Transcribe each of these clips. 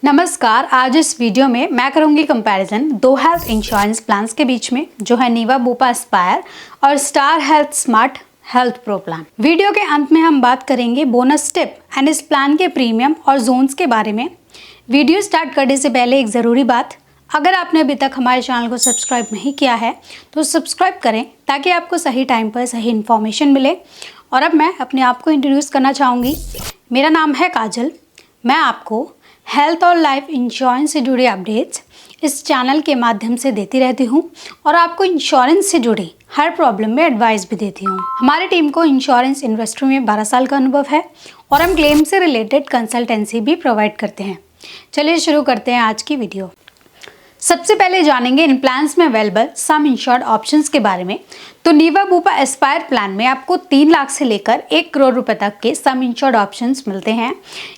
नमस्कार। आज इस वीडियो में मैं करूंगी कंपैरिजन दो हेल्थ इंश्योरेंस प्लान्स के बीच में, जो है नीवा बुपा एस्पायर और star health smart health pro plan. Video के अंत में हम बात करेंगे बोनस टिप एंड इस प्लान के प्रीमियम और जोन्स के बारे में। वीडियो स्टार्ट करने से पहले एक ज़रूरी बात, अगर आपने अभी तक हमारे चैनल को सब्सक्राइब नहीं किया है तो सब्सक्राइब करें ताकि आपको सही टाइम पर सही इन्फॉर्मेशन मिले। और अब मैं अपने आप को इंट्रोड्यूस करना चाहूँगी। मेरा नाम है काजल। मैं आपको हेल्थ और लाइफ इंश्योरेंस से जुड़े अपडेट्स इस चैनल के माध्यम से देती रहती हूँ और आपको इंश्योरेंस से जुड़ी हर प्रॉब्लम में एडवाइस भी देती हूँ। हमारी टीम को इंश्योरेंस इंडस्ट्री में 12 साल का अनुभव है और हम क्लेम से रिलेटेड कंसल्टेंसी भी प्रोवाइड करते हैं। चलिए शुरू करते हैं आज की वीडियो। सबसे पहले जानेंगे इन प्लान्स में अवेलेबल सम इंश्योर्ड ऑप्शंस के बारे में। तो नीवा बुपा एस्पायर प्लान में आपको 3 लाख से लेकर 1 करोड़ रुपए तक के सम इंश्योर्ड ऑप्शंस मिलते हैं।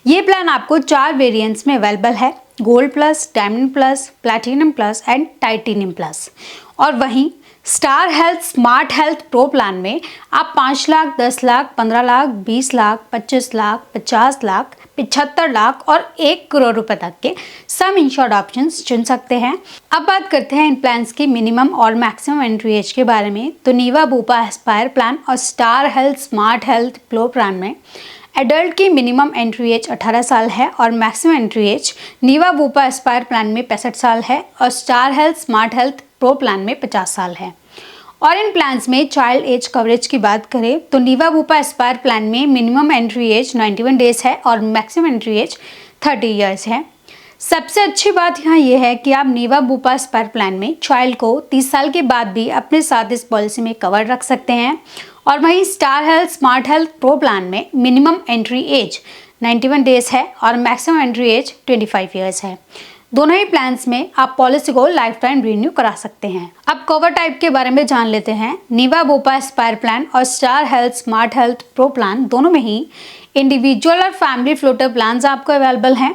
ये प्लान आपको 4 वेरिएंट्स में अवेलेबल है: gold plus, diamond plus, platinum plus and titanium plus. और वहीं star health smart health pro plan में आप 5 लाख, 10 लाख, 15 लाख, 20 लाख, 25 लाख, 50 लाख, 75 लाख और 1 करोड़ रुपए तक के सम इंश्योर्ड ऑप्शंस चुन सकते हैं। अब बात करते हैं इन प्लान्स की मिनिमम और मैक्सिमम एंट्री एज के बारे में। तो नीवा बुपा एस्पायर प्लान और star health smart health pro plan में एडल्ट की मिनिमम एंट्री एज 18 साल है और maximum entry age Niva Bupa Aspire plan में 65 साल है और star health smart health pro plan में 50 साल है। और इन प्लान्स में चाइल्ड एज कवरेज की बात करें तो नीवा बुपा एस्पायर प्लान में मिनिमम एंट्री एज 91 डेज है और मैक्सिमम एंट्री एज 30 ईयर्स है। सबसे अच्छी बात यहाँ ये है कि आप नीवा बुपा एस्पायर प्लान में चाइल्ड को 30 साल के बाद भी अपने साथ इस पॉलिसी में कवर रख सकते हैं। और वहीं star health smart health pro plan में मिनिमम एंट्री एज 91 डेज है और मैक्सिमम एंट्री एज 25 ईयर्स है। दोनों ही प्लान्स में आप पॉलिसी को लाइफ टाइम रिन्यू करा सकते हैं। अब कवर टाइप के बारे में जान लेते हैं। नीवा बुपा एस्पायर प्लान और star health smart health pro plan दोनों में ही इंडिविजुअल और फैमिली फ्लोटर प्लान्स आपको अवेलेबल हैं।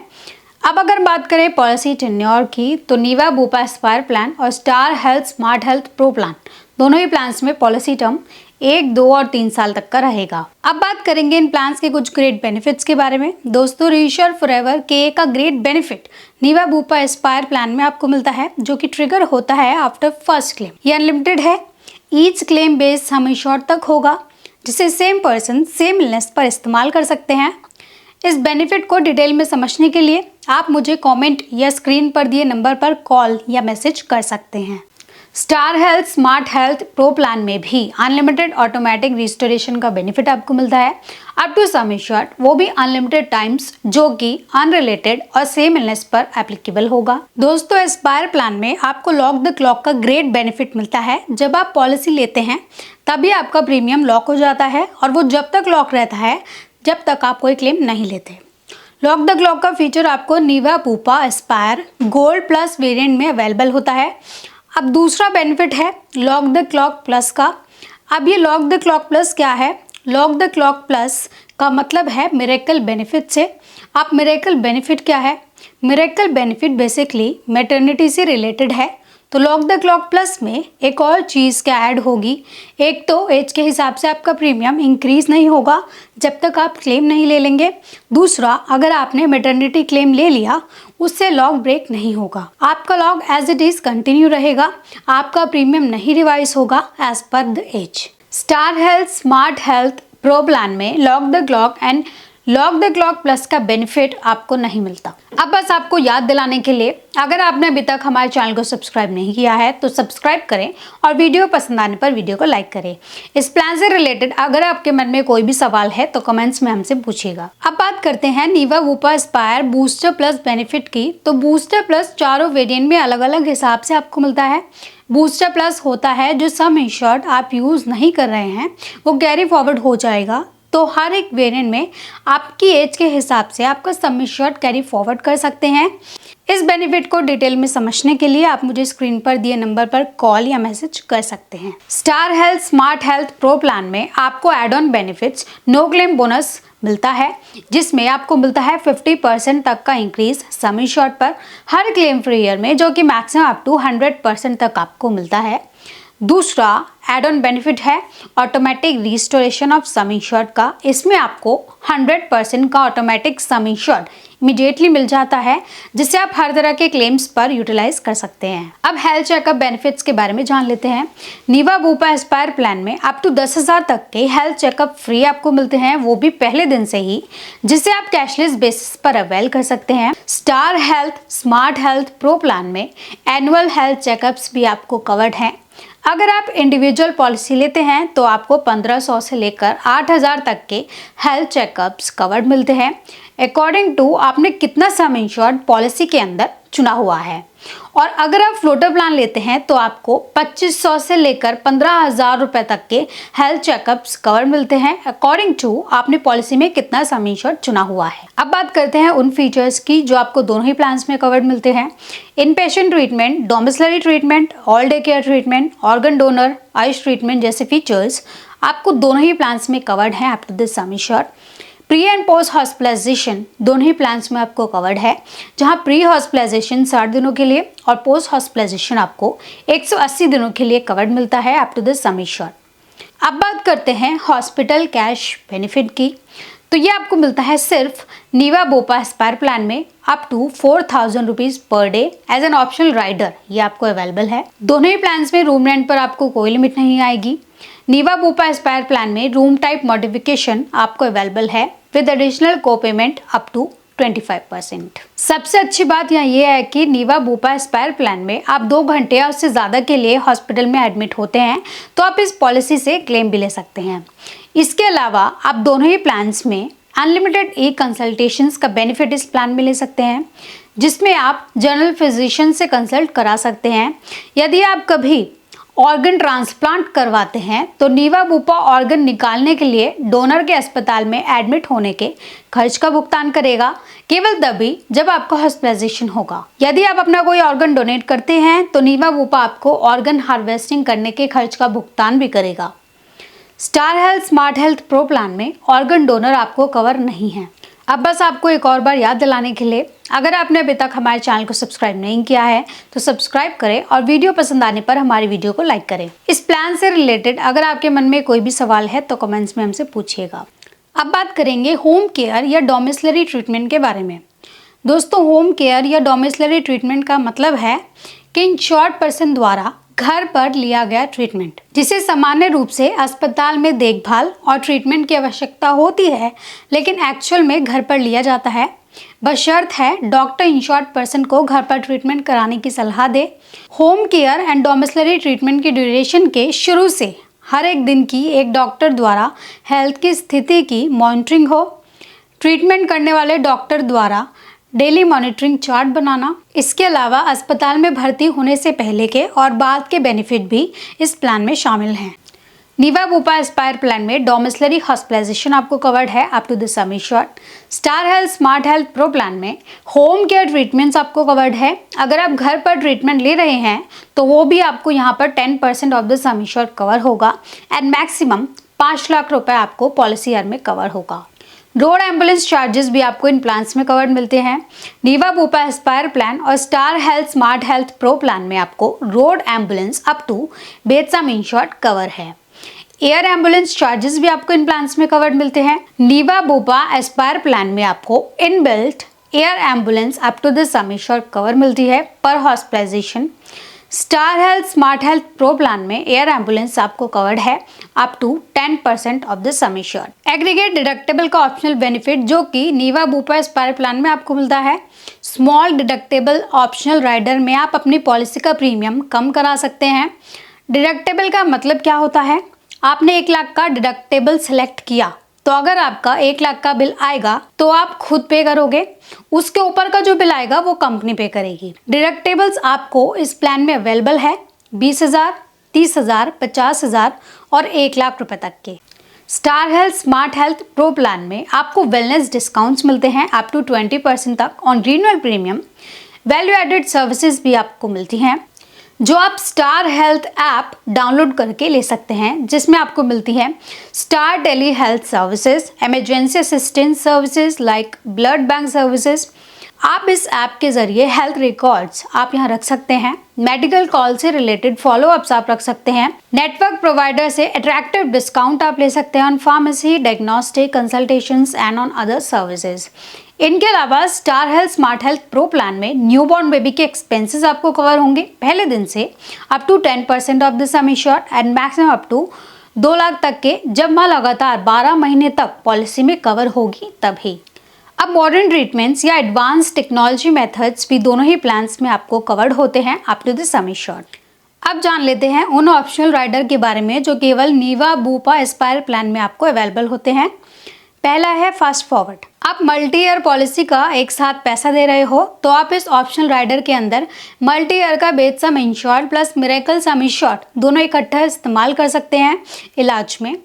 अब अगर बात करें पॉलिसी टेन्योर की तो नीवा बुपा एस्पायर प्लान और star health smart health pro plan दोनों ही प्लान्स में पॉलिसी टर्म 1, 2 और 3 साल तक का रहेगा। अब बात करेंगे इन प्लान्स के कुछ ग्रेट बेनिफिट्स के बारे में। दोस्तों, रीश्योर फॉरएवर के का great benefit Niva Bupa Aspire plan में आपको मिलता है, जो कि ट्रिगर होता है आफ्टर फर्स्ट क्लेम। ये अनलिमिटेड है। Each claim base sum insured तक होगा, जिसे सेम पर्सन सेम इलनेस पर इस्तेमाल कर सकते हैं। इस बेनिफिट को डिटेल में समझने के लिए आप मुझे कमेंट या स्क्रीन पर दिए नंबर पर कॉल या मैसेज कर सकते हैं। Star health smart health pro plan में भी अनलिमिटेड ऑटोमेटिक रिस्टोरेशन का बेनिफिट आपको मिलता है अप टू सम इंश्योर्ड, वो भी अनलिमिटेड टाइम्स, जो कि अनरिलेटेड और सेम इलनेस पर एप्लीकेबल होगा। दोस्तों, एस्पायर प्लान में आपको लॉक द क्लॉक का ग्रेट बेनिफिट मिलता है। जब आप पॉलिसी लेते हैं तभी आपका प्रीमियम लॉक हो जाता है और वो जब तक लॉक रहता है जब तक आप कोई क्लेम नहीं लेते। लॉक द क्लॉक का फीचर आपको Niva Bupa aspire gold plus variant में अवेलेबल होता है। अब दूसरा बेनिफिट है लॉक द क्लॉक प्लस का। अब ये लॉक द क्लॉक प्लस क्या है? लॉक द क्लॉक प्लस का मतलब है मिरेकल बेनिफिट से। आप मिरेकल बेनिफिट क्या है? मिरेकल बेनिफिट बेसिकली मैटरनिटी से रिलेटेड है। तो लॉक द क्लॉक प्लस में एक और चीज़ क्या ऐड होगी? एक तो एज के हिसाब से आपका प्रीमियम इंक्रीज नहीं होगा जब तक आप क्लेम नहीं ले लेंगे। दूसरा, अगर आपने मैटरनिटी क्लेम ले लिया उससे लॉक ब्रेक नहीं होगा, आपका lock as it is continue रहेगा। आपका प्रीमियम नहीं रिवाइज होगा as per the age. Star health smart health pro plan में lock the clock and lock the clock plus का बेनिफिट आपको नहीं मिलता। अब बस आपको याद दिलाने के लिए, अगर आपने अभी तक हमारे चैनल को सब्सक्राइब नहीं किया है तो सब्सक्राइब करें और वीडियो पसंद आने पर वीडियो को लाइक करें। इस प्लान से रिलेटेड अगर आपके मन में कोई भी सवाल है तो कमेंट्स में हमसे पूछिएगा। अब बात करते हैं Niva Bupa aspire booster plus benefit की। तो बूस्टर प्लस चारों वेरिएंट में अलग अलग हिसाब से आपको मिलता है। बूस्टर प्लस होता है जो सम इंश्योर्ड आप यूज़ नहीं कर रहे हैं वो कैरी फॉरवर्ड हो जाएगा। तो हर एक वेरिएंट में आपकी एज के हिसाब से आपका सम इंश्योर्ड कैरी फॉरवर्ड कर सकते हैं। इस बेनिफिट को डिटेल में समझने के लिए आप मुझे स्क्रीन पर दिए नंबर पर कॉल या मैसेज कर सकते हैं। Star health smart health pro plan में आपको add on benefits no claim bonus मिलता है, जिसमें आपको मिलता है 50% तक का इंक्रीज सम इंश्योर्ड पर हर क्लेम फ्री ईयर में, जो कि मैक्सिमम अप टू 100% तक आपको मिलता है। दूसरा एड ऑन बेनिफिट है automatic restoration of sum insured का। इसमें आपको 100% का ऑटोमेटिक सम इंश्योर्ड इमीडिएटली मिल जाता है, जिससे आप हर तरह के क्लेम्स पर यूटिलाइज कर सकते हैं। अब हेल्थ चेकअप बेनिफिट्स के बारे में जान लेते हैं। नीवा बुपा एस्पायर प्लान में अप टू 10,000 तक के हेल्थ चेकअप फ्री आपको मिलते हैं, वो भी पहले दिन से ही, जिसे आप कैशलेस बेसिस पर अवेल कर सकते हैं। Star health smart health pro plan में एनुअल हेल्थ चेकअप्स भी आपको कवर्ड हैं। अगर आप इंडिविजुअल पॉलिसी लेते हैं तो आपको 1500 से लेकर 8,000 तक के हेल्थ चेकअप्स कवर्ड मिलते हैं, अकॉर्डिंग टू आपने कितना सम इंश्योर्ड पॉलिसी के अंदर चुना हुआ है। और अगर आप फ्लोटर प्लान लेते हैं तो आपको 2500 से लेकर 15,000 रुपए तक के हेल्थ चेकअप्स कवर मिलते हैं, अकॉर्डिंग टू आपने पॉलिसी में कितना सम इंश्योर्ड चुना हुआ है। अब बात करते हैं उन फीचर्स की जो आपको दोनों ही प्लान्स में कवर मिलते हैं। In patient treatment, domiciliary treatment, all day care treatment, organ donor, AYUSH treatment जैसे फीचर्स आपको दोनों ही प्लान्स में कवर्ड हैं up to this sum insured. Pre and post hospitalisation दोनों ही प्लान्स में आपको कवर्ड है, जहां प्री हॉस्पिटलाइजेशन 60 दिनों के लिए और पोस्ट हॉस्पिटलाइजेशन आपको 180 दिनों के लिए कवर्ड मिलता है up to this sum insured. अब बात करते हैं हॉस्पिटल कैश बेनिफिट की, तो ये आपको मिलता है सिर्फ नीवा बुपा एस्पायर प्लान में up to 4,000 rupees per day as an optional rider, ये आपको अवेलेबल है। दोनों ही प्लान्स में रूम रेंट पर आपको कोई लिमिट नहीं आएगी। नीवा बुपा एस्पायर प्लान में रूम टाइप मॉडिफिकेशन आपको अवेलेबल है with additional copayment up to 25%। सबसे अच्छी बात यहाँ ये है कि नीवा बुपा एस्पायर प्लान में आप 2 घंटे या उससे ज़्यादा के लिए हॉस्पिटल में एडमिट होते हैं तो आप इस पॉलिसी से क्लेम भी ले सकते हैं। इसके अलावा आप दोनों ही प्लान्स में अनलिमिटेड ई कंसल्टेशंस का बेनिफिट इस प्लान में ले सकते हैं, जिसमें आप जनरल फिजिशियन से कंसल्ट करा सकते हैं। यदि आप कभी ऑर्गन ट्रांसप्लांट करवाते हैं तो नीवा बुपा ऑर्गन निकालने के लिए डोनर के अस्पताल में एडमिट होने के खर्च का भुगतान करेगा, केवल तभी जब आपका हॉस्पिटलाइजेशन होगा। यदि आप अपना कोई ऑर्गन डोनेट करते हैं तो नीवा बुपा आपको ऑर्गन हार्वेस्टिंग करने के खर्च का भुगतान भी करेगा। Star health smart health pro plan में ऑर्गन डोनर आपको कवर नहीं है। अब बस आपको एक और बार याद दिलाने के लिए, अगर आपने अभी तक हमारे चैनल को सब्सक्राइब नहीं किया है तो सब्सक्राइब करें और वीडियो पसंद आने पर हमारी वीडियो को लाइक करें। इस प्लान से रिलेटेड अगर आपके मन में कोई भी सवाल है तो कमेंट्स में हमसे पूछिएगा। अब बात करेंगे होम केयर या डोमिसिलरी ट्रीटमेंट के बारे में। दोस्तों, होम केयर या डोमिसिलरी ट्रीटमेंट का मतलब है कि इंश्योर्ड पर्सन द्वारा घर पर लिया गया ट्रीटमेंट, जिसे सामान्य रूप से अस्पताल में देखभाल और ट्रीटमेंट की आवश्यकता होती है, लेकिन एक्चुअल में घर पर लिया जाता है, बशर्त है डॉक्टर इंश्योर्ड पर्सन को घर पर ट्रीटमेंट कराने की सलाह दे। Home care and domiciliary treatment की ड्यूरेशन के शुरू से हर एक दिन की एक डॉक्टर द्वारा हेल्थ की स्थिति की मॉनिटरिंग हो। ट्रीटमेंट करने वाले डॉक्टर द्वारा डेली मॉनिटरिंग चार्ट बनाना। इसके अलावा अस्पताल में भर्ती होने से पहले के और बाद के बेनिफिट भी इस प्लान में शामिल हैं। नीवा बुपा एस्पायर प्लान में डोमिसिलरी हॉस्पिटलाइजेशन आपको कवर्ड है up to the sum insured. Star health smart health pro plan में होम केयर ट्रीटमेंट्स आपको कवर्ड है। अगर आप घर पर ट्रीटमेंट ले रहे हैं तो वो भी आपको यहाँ पर 10% off the sum insured cover होगा एंड मैक्सिमम 5 लाख रुपए आपको पॉलिसी ईयर में कवर होगा। रोड एम्बुलेंस चार्जेस भी आपको इन प्लान्स में कवर्ड मिलते हैं। नीवा बुपा एस्पायर प्लान और star health smart health pro plan में आपको road ambulance up to bed sum insured cover है। एयर एम्बुलेंस चार्जेस भी आपको इन प्लान्स में कवर्ड मिलते हैं। नीवा बुपा एस्पायर प्लान में आपको inbuilt air ambulance up to the sum insured cover मिलती है per hospitalisation. Star health smart health pro plan में एयर एम्बुलेंस आपको कवर्ड है up to 10% off the sum insured. Aggregate deductible का optional benefit जो कि नीवा बुपा एस्पायर प्लान में आपको मिलता है। स्मॉल डिडक्टेबल ऑप्शनल राइडर में आप अपनी पॉलिसी का प्रीमियम कम करा सकते हैं। डिडक्टेबल का मतलब क्या होता है? आपने 1 लाख का डिडक्टेबल सेलेक्ट किया तो अगर आपका 1 लाख का बिल आएगा तो आप खुद पे करोगे, उसके ऊपर का जो बिल आएगा वो कंपनी पे करेगी। डिडक्टेबल्स आपको इस प्लान में अवेलेबल है 20,000, 30,000, 50,000 और 1 लाख रुपए तक के। Star health smart health pro plan में आपको वेलनेस डिस्काउंट्स मिलते हैं अप टू 20% तक on renewal premium. Value added services भी आपको मिलती हैं जो आप स्टार हेल्थ ऐप डाउनलोड करके ले सकते हैं, जिसमें आपको मिलती है Star Tele Health services, emergency assistance services like blood bank services, आप इस ऐप के जरिए हेल्थ रिकॉर्ड्स आप यहाँ रख सकते हैं, मेडिकल कॉल से रिलेटेड फॉलोअप्स आप रख सकते हैं, नेटवर्क प्रोवाइडर से अट्रैक्टिव डिस्काउंट आप ले सकते हैं on pharmacy, diagnostic, consultations and on other services. इनके अलावा Star health smart health pro plan में न्यूबॉर्न बेबी के एक्सपेंसेस आपको कवर होंगे पहले दिन से up to 10% off the sum insured and maximum up to 2 lakh तक के, जब माँ लगातार 12 महीने तक पॉलिसी में कवर होगी तभी। अब मॉडर्न ट्रीटमेंट्स या एडवांस टेक्नोलॉजी मेथड्स भी दोनों ही प्लान्स में आपको कवर्ड होते हैं up to the sum insured. अब जान लेते हैं उन ऑप्शनल राइडर के बारे में जो केवल नीवा बूपा एस्पायर प्लान में आपको अवेलेबल होते हैं। पहला है फास्ट फॉरवर्ड। आप मल्टी ईयर पॉलिसी का एक साथ पैसा दे रहे हो तो आप इस ऑप्शनल राइडर के अंदर मल्टी ईयर का base sum insured plus miracle सम इंश्योर्ड दोनों इकट्ठा इस्तेमाल कर सकते हैं इलाज में।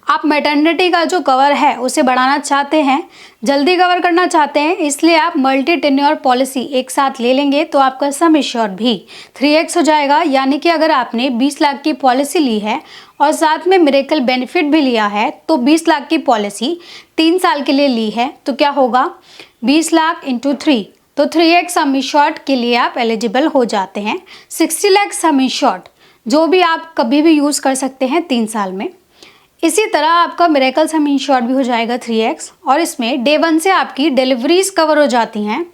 आप मैटरनिटी का जो कवर है उसे बढ़ाना चाहते हैं, जल्दी कवर करना चाहते हैं, इसलिए आप मल्टी टेन्योर पॉलिसी एक साथ ले लेंगे तो आपका सम इंश्योर्ड भी 3x हो जाएगा। यानी कि अगर आपने 20 लाख की पॉलिसी ली है और साथ में मिरेकल बेनिफिट भी लिया है तो 20 लाख की पॉलिसी 3 साल के लिए ली है तो क्या होगा 20 लाख इंटू 3, तो 3x सम इंश्योर्ड के लिए आप एलिजिबल हो जाते हैं। 60 लाख सम इंश्योर्ड जो भी आप कभी भी यूज़ कर सकते हैं 3 साल में। इसी तरह आपका मिरेकल सम इंश्योर्ड भी हो जाएगा 3x और इसमें डे 1 से आपकी डिलीवरीज कवर हो जाती हैं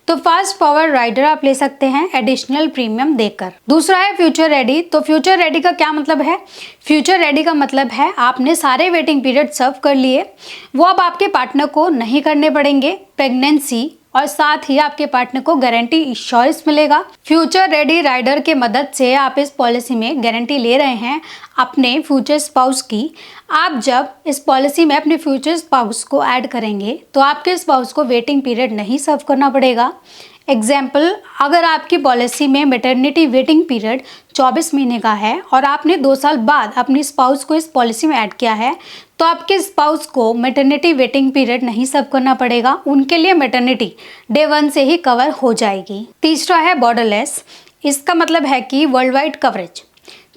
तो फास्ट फॉरवर्ड राइडर आप ले सकते हैं एडिशनल प्रीमियम देकर। दूसरा है फ्यूचर रेडी। तो फ्यूचर रेडी का क्या मतलब है? फ्यूचर रेडी का मतलब है आपने सारे वेटिंग पीरियड सर्व कर लिए, वो अब आपके पार्टनर को नहीं करने पड़ेंगे। प्रेगनेंसी और साथ ही आपके पार्टनर को गारंटी इंश्योरेंस मिलेगा। फ्यूचर रेडी राइडर के मदद से आप इस पॉलिसी में गारंटी ले रहे हैं अपने फ्यूचर स्पाउस की। आप जब इस पॉलिसी में अपने फ्यूचर स्पाउस को ऐड करेंगे तो आपके स्पाउस को वेटिंग पीरियड नहीं सर्व करना पड़ेगा। एग्जाम्पल, अगर आपकी पॉलिसी में मैटरनिटी वेटिंग पीरियड 24 महीने का है और आपने 2 साल बाद अपनी स्पाउस को इस पॉलिसी में ऐड किया है तो आपके स्पाउस को मैटरनिटी वेटिंग पीरियड नहीं सर्व करना पड़ेगा, उनके लिए मैटरनिटी डे 1 से ही कवर हो जाएगी। तीसरा है बॉर्डरलेस। इसका मतलब है कि वर्ल्ड वाइड कवरेज,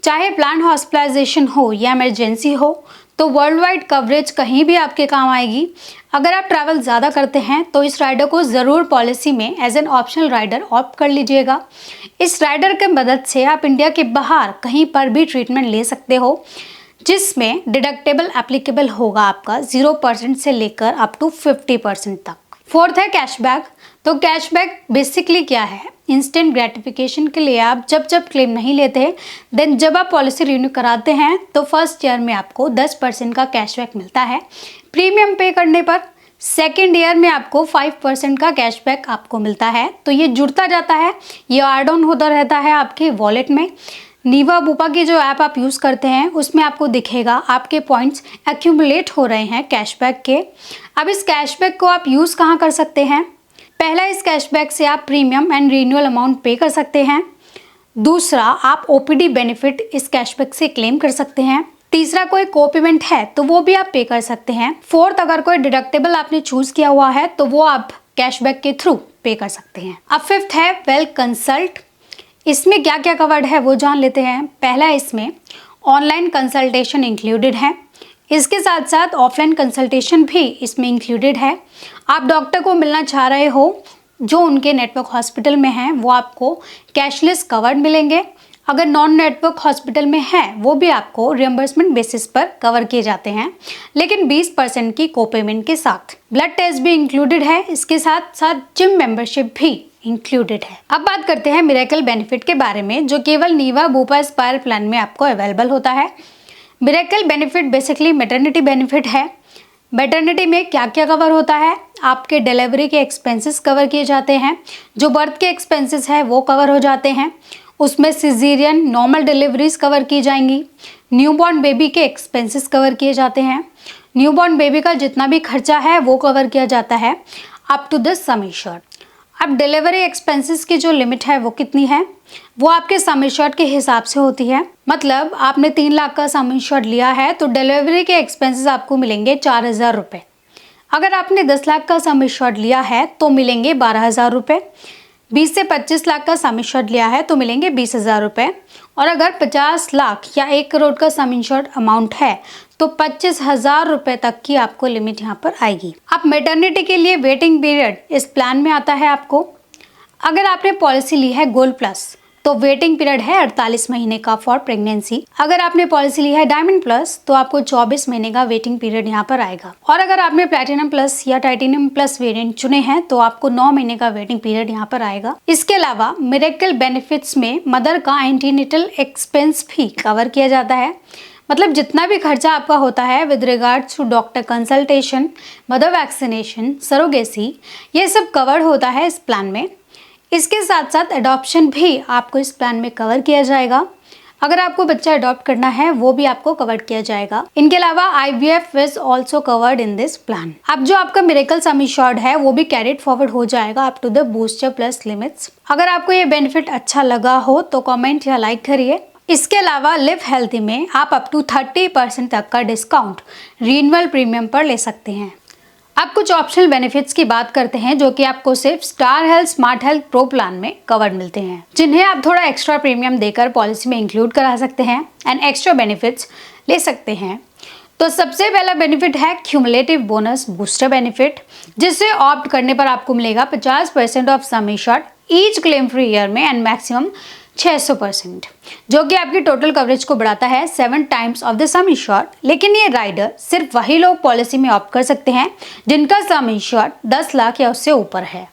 चाहे प्लान हॉस्पिटलाइजेशन हो या इमरजेंसी हो तो वर्ल्ड वाइड कवरेज कहीं भी आपके काम आएगी। अगर आप ट्रैवल ज़्यादा करते हैं तो इस राइडर को ज़रूर पॉलिसी में as an optional rider opt कर लीजिएगा। इस राइडर के मदद से आप इंडिया के बाहर कहीं पर भी ट्रीटमेंट ले सकते हो, जिसमें डिडक्टेबल एप्लीकेबल होगा आपका 0% से लेकर अप टू 50% तक। फोर्थ है कैशबैक। तो कैशबैक बेसिकली क्या है? इंस्टेंट ग्रेटिफिकेशन के लिए आप जब जब क्लेम नहीं लेते देन जब आप पॉलिसी रिन्यू कराते हैं तो फर्स्ट ईयर में आपको 10% का कैशबैक मिलता है प्रीमियम पे करने पर। सेकेंड ईयर में आपको 5% का कैशबैक आपको मिलता है। तो ये जुड़ता जाता है, ये ऐड ऑन होता रहता है आपके वॉलेट में। नीवा बूपा की जो ऐप आप यूज़ करते हैं उसमें आपको दिखेगा आपके पॉइंट्स एक्यूमुलेट हो रहे हैं कैशबैक के। अब इस कैशबैक को आप यूज़ कहाँ कर सकते हैं? पहला, इस कैशबैक से आप प्रीमियम एंड रिन्यूअल अमाउंट पे कर सकते हैं। दूसरा, आप ओपीडी बेनिफिट इस कैशबैक से क्लेम कर सकते हैं। तीसरा, कोई को पेमेंट है तो वो भी आप पे कर सकते हैं। फोर्थ, अगर कोई डिडक्टेबल आपने चूज किया हुआ है तो वो आप कैशबैक के थ्रू पे कर सकते हैं। अब फिफ्थ है वेल कंसल्ट। इसमें क्या क्या कवर्ड है वो जान लेते हैं। पहला, इसमें ऑनलाइन कंसल्टेशन इंक्लूडेड है, इसके साथ साथ ऑफलाइन कंसल्टेशन भी इसमें इंक्लूडेड है। आप डॉक्टर को मिलना चाह रहे हो जो उनके नेटवर्क हॉस्पिटल में हैं वो आपको कैशलेस कवर्ड मिलेंगे। अगर नॉन नेटवर्क हॉस्पिटल में है वो भी आपको रियम्बर्समेंट बेसिस पर कवर किए जाते हैं, लेकिन 20% की को पेमेंट के साथ। ब्लड टेस्ट भी इंक्लूडेड है, इसके साथ साथ जिम मेंबरशिप भी इंक्लूडेड है। अब बात करते हैं मिरेकल बेनिफिट के बारे में जो केवल नीवा बूपा एस्पायर प्लान में आपको अवेलेबल होता है। Miracle benefit basically maternity benefit है। मैटरनिटी में क्या क्या कवर होता है? आपके डिलीवरी के एक्सपेंसेस कवर किए जाते हैं, जो बर्थ के एक्सपेंसेस है वो कवर हो जाते हैं, उसमें सिजेरियन नॉर्मल डिलीवरीज कवर की जाएंगी, न्यूबॉर्न बेबी के एक्सपेंसेस कवर किए जाते हैं, न्यूबॉर्न बेबी का जितना भी खर्चा है वो कवर किया जाता है up to the sum insured. अब डिलीवरी एक्सपेंसेस की जो लिमिट है वो कितनी है? वो आपके सम इंश्योर्ड के हिसाब से होती है। मतलब आपने 3 लाख का सम इंश्योर्ड लिया है तो डिलीवरी के एक्सपेंसेस आपको मिलेंगे 4,000 रुपये। अगर आपने 10 लाख का सम इंश्योर्ड लिया है तो मिलेंगे 12,000 रुपये। 20 से 25 लाख का सम इंश्योर्ड लिया है तो मिलेंगे 20,000 रुपये। और अगर 50 लाख या 1 करोड़ का सम इंश्योर्ड अमाउंट है तो 25,000 रुपए तक की आपको लिमिट यहाँ पर आएगी। अब मैटरनिटी के लिए वेटिंग पीरियड इस प्लान में आता है आपको, अगर आपने पॉलिसी ली है गोल्ड प्लस तो वेटिंग पीरियड है 48 महीने का फॉर प्रेगनेंसी। अगर आपने पॉलिसी ली है डायमंड प्लस तो आपको 24 महीने का वेटिंग पीरियड यहाँ पर आएगा। और अगर आपने प्लैटिनम प्लस या टाइटेनियम प्लस वेरिएंट चुने हैं तो आपको 9 महीने का वेटिंग पीरियड यहाँ पर आएगा। इसके अलावा मिरेकल बेनिफिट्स में मदर का एंटीनेटल एक्सपेंस भी कवर किया जाता है, मतलब जितना भी खर्चा आपका होता है with regards to doctor consultation, mother vaccination, surrogacy, ये सब कवर होता है इस प्लान में। इसके साथ साथ अडॉप्शन भी आपको इस प्लान में कवर किया जाएगा। अगर आपको बच्चा अडॉप्ट करना है वो भी आपको कवर किया जाएगा। इनके अलावा IVF is also covered in this plan. अब जो आपका मिरेकल सम इंश्योर्ड है वो भी कैरिड फॉरवर्ड हो जाएगा up to the booster plus limits. अगर आपको ये बेनिफिट अच्छा लगा हो तो कमेंट या लाइक करिए। इसके अलावा लिव हेल्थी में आप अप टू 30% तक का डिस्काउंट रिन्यूअल प्रीमियम पर ले सकते हैं। अब कुछ ऑप्शनल बेनिफिट्स की बात करते हैं जो कि आपको सिर्फ star health smart health pro plan में कवर्ड मिलते हैं, जिन्हें आप थोड़ा एक्स्ट्रा प्रीमियम देकर पॉलिसी में इंक्लूड करा सकते हैं एंड एक्स्ट्रा बेनिफिट्स ले सकते हैं। तो सबसे पहला बेनिफिट है क्यूमुलेटिव बोनस बूस्टर बेनिफिट, जिससे ऑप्ट करने पर आपको मिलेगा 50% of sum insured each claim free year में एंड मैक्सिमम 600%, जो कि आपकी टोटल कवरेज को बढ़ाता है 7 times of the sum insured. लेकिन ये राइडर सिर्फ वही लोग पॉलिसी में ऑप्ट कर सकते हैं जिनका सम इंश्योर्ड 10 लाख या उससे ऊपर है।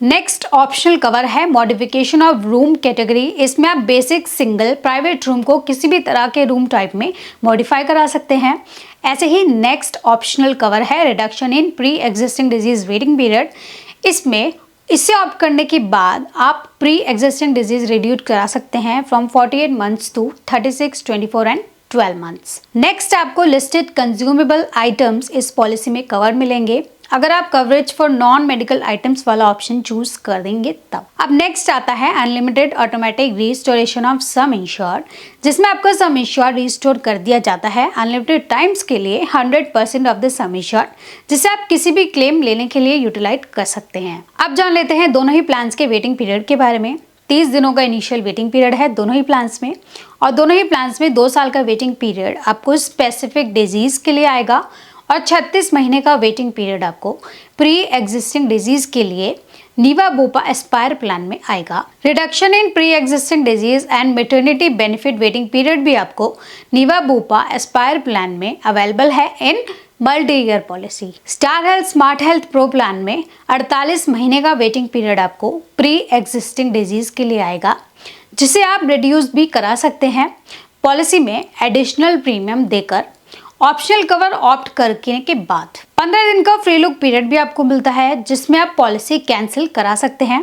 नेक्स्ट ऑप्शनल कवर है मॉडिफिकेशन ऑफ रूम कैटेगरी। इसमें आप बेसिक सिंगल प्राइवेट रूम को किसी भी तरह के रूम टाइप में मॉडिफाई करा सकते हैं। ऐसे ही नेक्स्ट ऑप्शनल कवर है reduction in pre existing disease waiting period. इससे ऑप्ट करने के बाद आप प्री एग्जिस्टिंग डिजीज रिड्यूस करा सकते हैं from 48 months to 36, 24 and 12 months. Next आपको लिस्टेड कंज्यूमेबल आइटम्स इस पॉलिसी में कवर मिलेंगे अगर आप coverage for non medical items वाला ऑप्शन चूज कर देंगे तब। अब नेक्स्ट आता है unlimited automatic restoration of sum insured, जिसमें आपका सम इंश्योर्ड रिस्टोर कर दिया जाता है अनलिमिटेड टाइम्स के लिए 100% ऑफ द सम इंश्योर्ड, जिसे आप किसी भी क्लेम लेने के लिए यूटिलाइज कर सकते हैं। अब जान लेते हैं दोनों ही प्लान्स के वेटिंग पीरियड के बारे में। 30 दिनों का इनिशियल वेटिंग पीरियड है दोनों ही प्लान्स में, और दोनों ही प्लान्स में 2 साल का वेटिंग पीरियड आपको स्पेसिफिक डिजीज के लिए आएगा और 36 महीने का वेटिंग पीरियड आपको प्री एग्जिस्टिंग डिजीज के लिए नीवा बोपा एस्पायर प्लान में आएगा। Reduction in pre existing disease and maternity benefit waiting period भी आपको नीवा बोपा एस्पायर प्लान में अवेलेबल है in multi year policy. Star health smart health pro plan में 48 महीने का वेटिंग पीरियड आपको प्री एग्जिस्टिंग डिजीज के लिए आएगा, जिसे आप रिड्यूस भी करा सकते हैं पॉलिसी में एडिशनल प्रीमियम देकर। ऑप्शनल कवर ऑप्ट करने के बाद 15 दिन का फ्री लुक पीरियड भी आपको मिलता है, जिसमें आप पॉलिसी कैंसिल करा सकते हैं।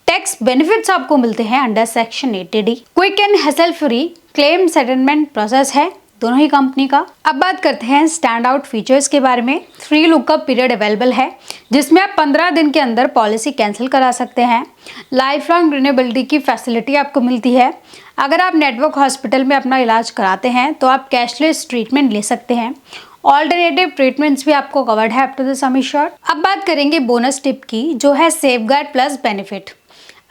टैक्स बेनिफिट्स आपको मिलते हैं under section 80D। Quick and hassle free claim settlement process है दोनों ही कंपनी का। अब बात करते हैं स्टैंड आउट फीचर्स के बारे में। फ्री लुकअप पीरियड अवेलेबल है, जिसमें आप 15 दिन के अंदर पॉलिसी कैंसिल करा सकते हैं। लाइफ लॉन्ग रिन्यूएबिलिटी की फैसिलिटी आपको मिलती है। अगर आप नेटवर्क हॉस्पिटल में अपना इलाज कराते हैं तो आप कैशलेस ट्रीटमेंट ले सकते हैं। ऑल्टरनेटिव ट्रीटमेंट्स भी आपको कवर्ड है up to the sum insured. अब बात करेंगे बोनस टिप की, जो है सेफगार्ड प्लस बेनिफिट।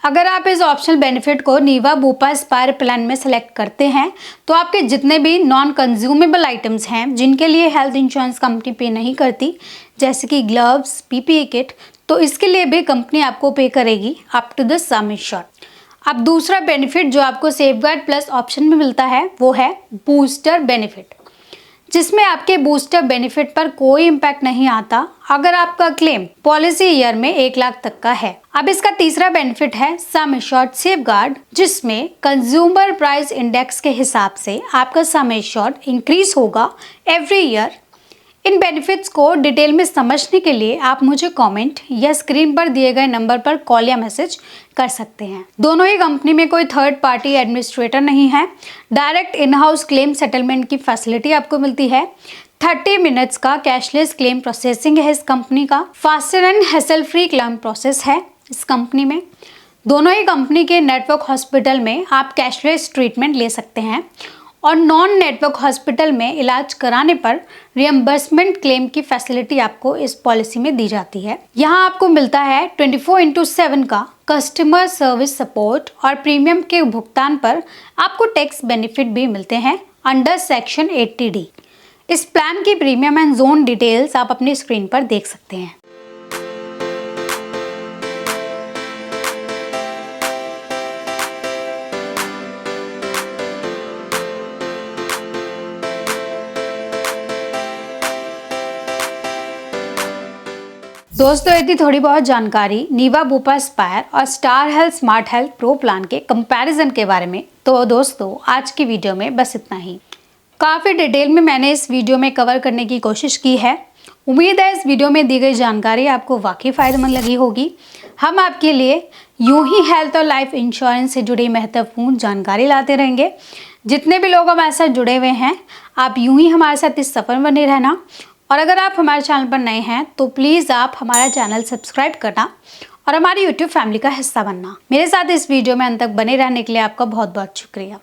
अगर आप इस ऑप्शनल बेनिफिट को नीवा बोपा एस्पायर प्लान में सेलेक्ट करते हैं तो आपके जितने भी नॉन कंज्यूमेबल आइटम्स हैं जिनके लिए हेल्थ इंश्योरेंस कंपनी पे नहीं करती, जैसे कि ग्लव्स, PPE किट, तो इसके लिए भी कंपनी आपको पे करेगी up to the sum insured. अब दूसरा बेनिफिट जो आपको सेफगार्ड प्लस ऑप्शन में मिलता है वो है बूस्टर बेनिफिट, जिसमें आपके बूस्टर बेनिफिट पर कोई इम्पैक्ट नहीं आता अगर आपका क्लेम पॉलिसी ईयर में 1 लाख तक का है। अब इसका तीसरा बेनिफिट है सम इंश्योर्ड सेफगार्ड, जिसमें कंज्यूमर प्राइस इंडेक्स के हिसाब से आपका सम इंश्योर्ड इंक्रीज होगा एवरी ईयर। इन बेनिफिट्स को डिटेल में समझने के लिए आप मुझे कमेंट या स्क्रीन पर दिए गए नंबर पर कॉल या मैसेज कर सकते हैं। दोनों ही कंपनी में कोई थर्ड पार्टी एडमिनिस्ट्रेटर नहीं है। Direct in house claim settlement की फैसिलिटी आपको मिलती है। 30 मिनट्स का कैशलेस क्लेम प्रोसेसिंग है इस कंपनी का। Faster and hassle free claim process है इस कंपनी में। दोनों ही कंपनी के नेटवर्क हॉस्पिटल में आप कैशलेस ट्रीटमेंट ले सकते हैं और नॉन नेटवर्क हॉस्पिटल में इलाज कराने पर रियम्बर्समेंट क्लेम की फैसिलिटी आपको इस पॉलिसी में दी जाती है। यहाँ आपको मिलता है 24/7 का कस्टमर सर्विस सपोर्ट और प्रीमियम के भुगतान पर आपको टैक्स बेनिफिट भी मिलते हैं अंडर सेक्शन 80D। इस प्लान की प्रीमियम एंड जोन डिटेल्स आप अपनी स्क्रीन पर देख सकते हैं। दोस्तों, यदि थोड़ी बहुत जानकारी नीवा बुपा एस्पायर और star health smart health pro plan के कंपैरिजन के बारे में, तो दोस्तों आज की वीडियो में बस इतना ही। काफ़ी डिटेल में मैंने इस वीडियो में कवर करने की कोशिश की है। उम्मीद है इस वीडियो में दी गई जानकारी आपको वाकई फ़ायदेमंद लगी होगी। हम आपके लिए यूं ही हेल्थ और लाइफ इंश्योरेंस से जुड़ी महत्वपूर्ण जानकारी लाते रहेंगे। जितने भी लोग हमारे साथ जुड़े हुए हैं, आप यूं ही हमारे साथ इस सफ़र में बने रहना। और अगर आप हमारे चैनल पर नए हैं तो प्लीज़ आप हमारा चैनल सब्सक्राइब करना और हमारी यूट्यूब फैमिली का हिस्सा बनना। मेरे साथ इस वीडियो में अंत तक बने रहने के लिए आपका बहुत बहुत शुक्रिया।